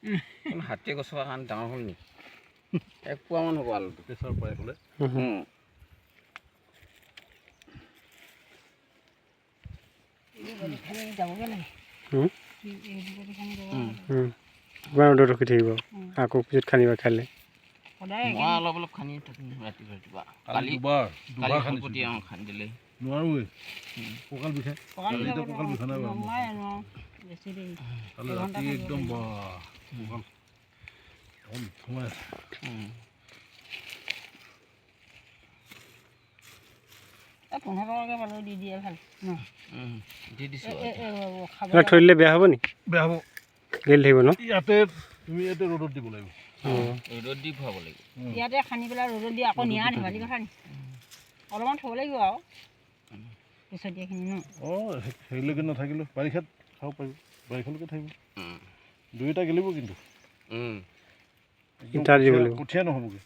হাতীয়ে গছৰ কাৰণে ডাঙৰ হ'ল নি 1 পোৱা মান হ'ব আলুটো প্ৰেছাৰ পাই ক'লে ৰ'দত ৰখি থাকিব আকৌ পিছত খানিবা খালে মই অলপ অলপ খানি থাকিম ৰাতিপুৱা কালি দুবাৰ খানি খান্দিলে নোৱাৰোৱে কঁকাল বিষাই কঁকাল বিষা নাই কালি ৰাতি একদম সোমাই আছে দি দিছোঁ থৈ দিলে বেয়া হ'ব নি বেয়া হ'ব গেলি থাকিব ন ইয়াতে তুমি ইয়াতে ৰ'দত দিব লাগিব ৰ'দত দি খুৱাব লাগিব ইয়াতে খানি পেলাই ৰ'দত দি আকৌ নিয়া ধেমালি কথা নি অলপমান থ'ব লাগিব আৰু পিছতীয়াখিনি ন সেইলৈকে নাথাকিলেও বাৰিষাত খাব পাৰিব বাৰিষালৈকে থাকিব দুয়োটা গেলিব কিন্তু ইটা দিব লাগিব কঠীয়া নহ'বগৈ